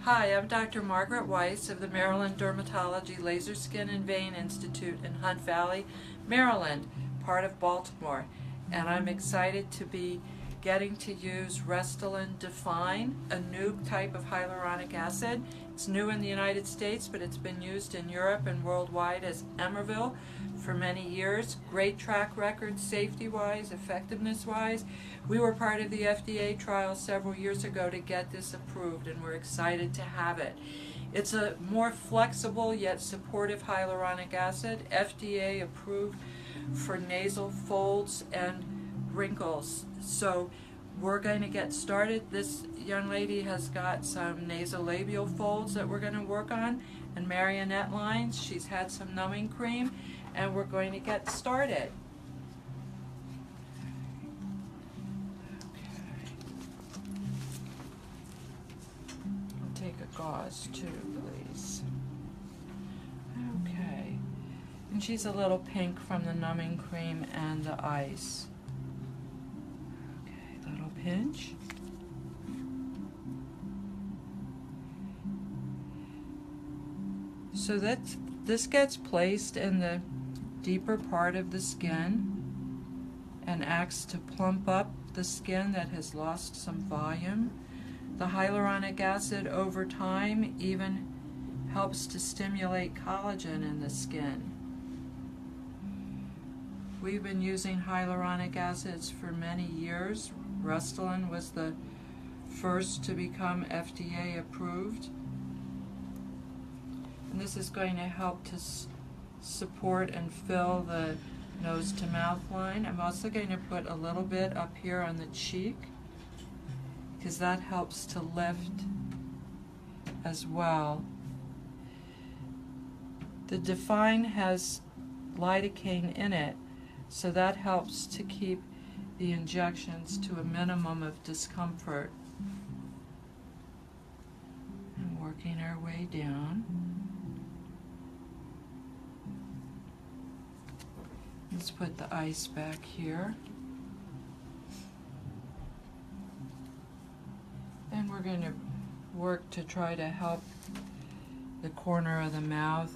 Hi, I'm Dr. Margaret Weiss of the Maryland Dermatology Laser Skin and Vein Institute in Hunt Valley, Maryland, part of Baltimore. And I'm excited to be getting to use Restylane Defyne, a new type of hyaluronic acid. It's new in the United States, but it's been used in Europe and worldwide as Emerville for many years. Great track record, safety-wise, effectiveness-wise. We were part of the FDA trial several years ago to get this approved, and we're excited to have it. It's a more flexible yet supportive hyaluronic acid, FDA approved for nasal folds and wrinkles. So we're going to get started. This young lady has got some nasolabial folds that we're going to work on, and marionette lines. She's had some numbing cream, and we're going to get started. I'll take a gauze too, please. Okay. And she's a little pink from the numbing cream and the ice. Okay, little pinch. So this gets placed in the deeper part of the skin and acts to plump up the skin that has lost some volume. The hyaluronic acid over time even helps to stimulate collagen in the skin. We've been using hyaluronic acids for many years. Restylane was the first to become FDA approved. And this is going to help to support and fill the nose to mouth line. I'm also going to put a little bit up here on the cheek because that helps to lift as well. The Defyne has lidocaine in it, so that helps to keep the injections to a minimum of discomfort. And working our way down. Let's put the ice back here. And we're going to work to try to help the corner of the mouth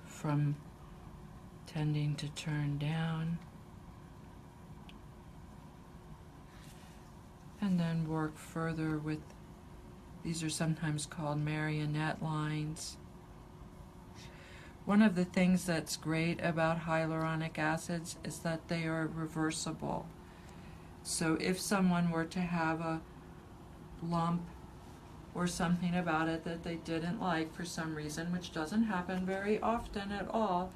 from tending to turn down. And then work further with, these are sometimes called marionette lines. One of the things that's great about hyaluronic acids is that they are reversible. So if someone were to have a lump or something about it that they didn't like for some reason, which doesn't happen very often at all,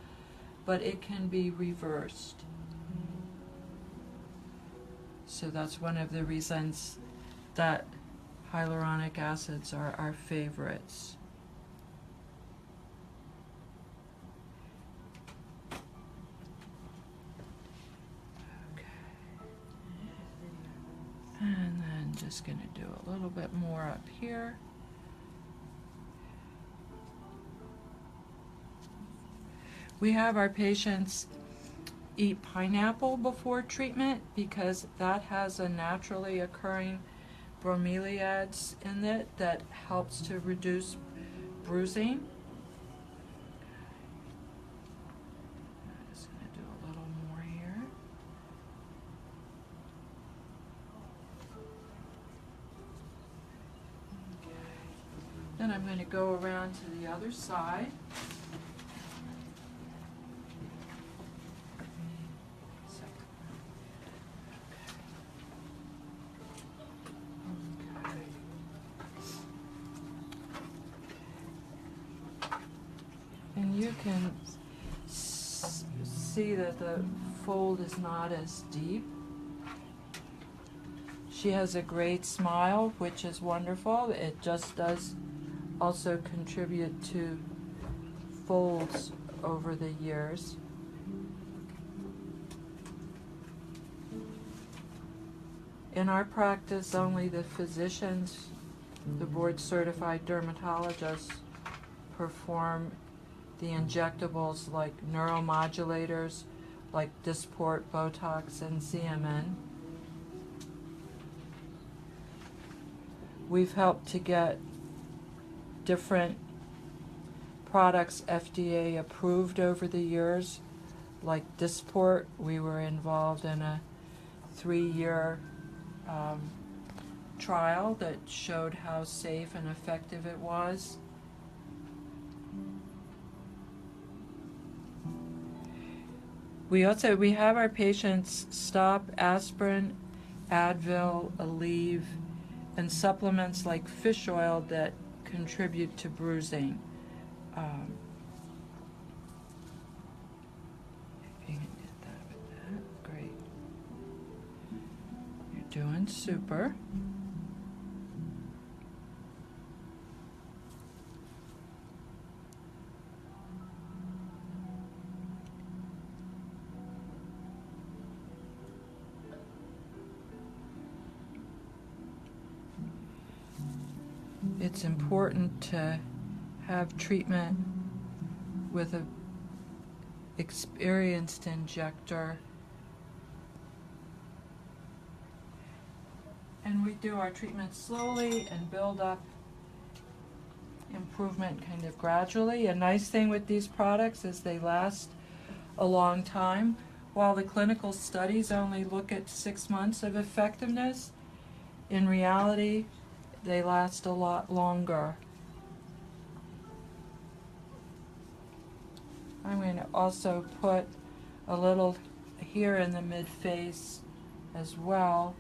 but it can be reversed. So that's one of the reasons that hyaluronic acids are our favorites. Okay. And then just going to do a little bit more up here. We have our patients eat pineapple before treatment because that has a naturally occurring bromeliads in it that helps to reduce bruising. I'm just going to do a little more here. Okay. Then I'm going to go around to the other side. And you can see that the fold is not as deep. She has a great smile, which is wonderful. It just does also contribute to folds over the years. In our practice, only the physicians, the board-certified dermatologists, perform the injectables like neuromodulators like Dysport, Botox, and CMN. We've helped to get different products FDA approved over the years, like Dysport. We were involved in a 3-year trial that showed how safe and effective it was. We have our patients stop aspirin, Advil, Aleve, and supplements like fish oil that contribute to bruising. If you can get that with that, great. You're doing super. It's important to have treatment with an experienced injector. And we do our treatment slowly and build up improvement kind of gradually. A nice thing with these products is they last a long time. While the clinical studies only look at 6 months of effectiveness, in reality, they last a lot longer. I'm going to also put a little here in the mid-face as well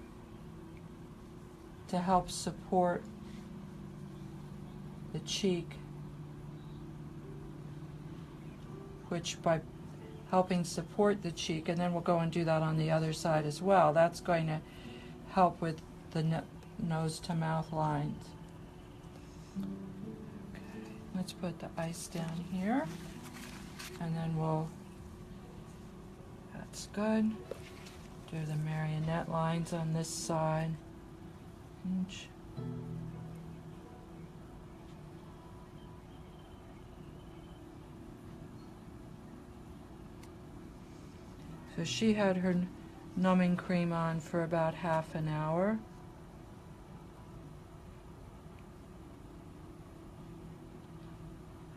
to help support the cheek, which by helping support the cheek, and then we'll go and do that on the other side as well, that's going to help with the nose to mouth lines. Okay, let's put the ice down here, and then that's good. Do the marionette lines on this side. So she had her numbing cream on for about half an hour.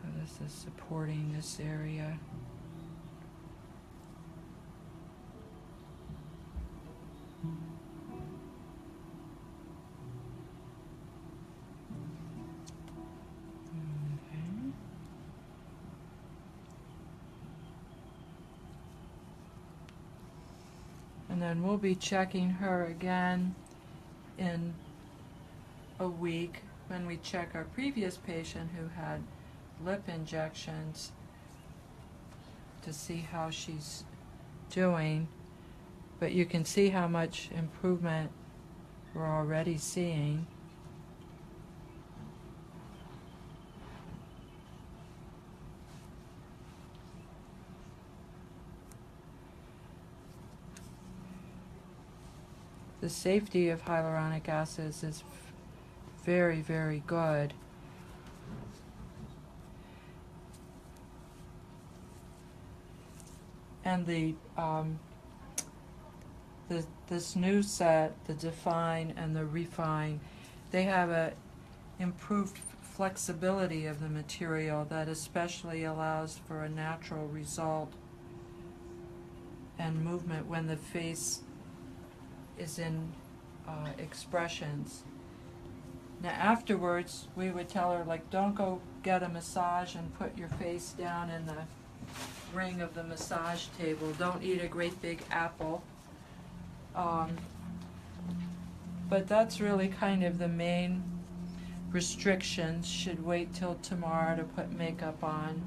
So this is supporting this area. And then we'll be checking her again in a week when we check our previous patient who had lip injections to see how she's doing. But you can see how much improvement we're already seeing. The safety of hyaluronic acids is very, very good. And this new set, the Defyne and the Refine, they have a improved flexibility of the material that especially allows for a natural result and movement when the face is in expressions. Now afterwards, we would tell her, like, don't go get a massage and put your face down in the ring of the massage table. Don't eat a great big apple. But that's really kind of the main restrictions. Should wait till tomorrow to put makeup on.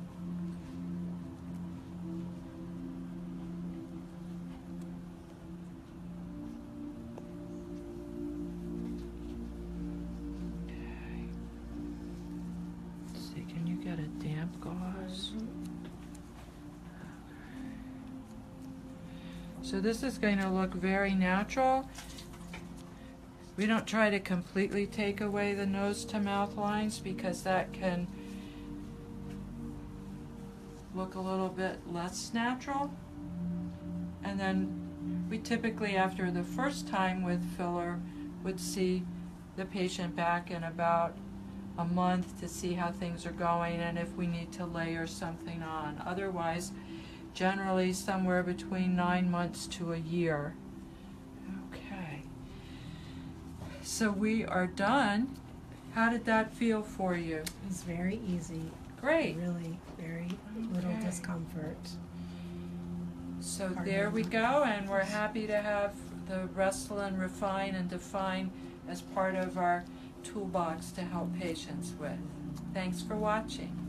So this is going to look very natural. We don't try to completely take away the nose to mouth lines because that can look a little bit less natural. And then we typically, after the first time with filler, would see the patient back in about a month to see how things are going and if we need to layer something on. Otherwise, generally somewhere between 9 months to a year. Okay. So we are done. How did that feel for you? It was very easy. Great. Really, very little Okay. discomfort. So Pardon there we me. go, and we're happy to have the Restylane Refine and Define as part of our toolbox to help patients with. Thanks for watching.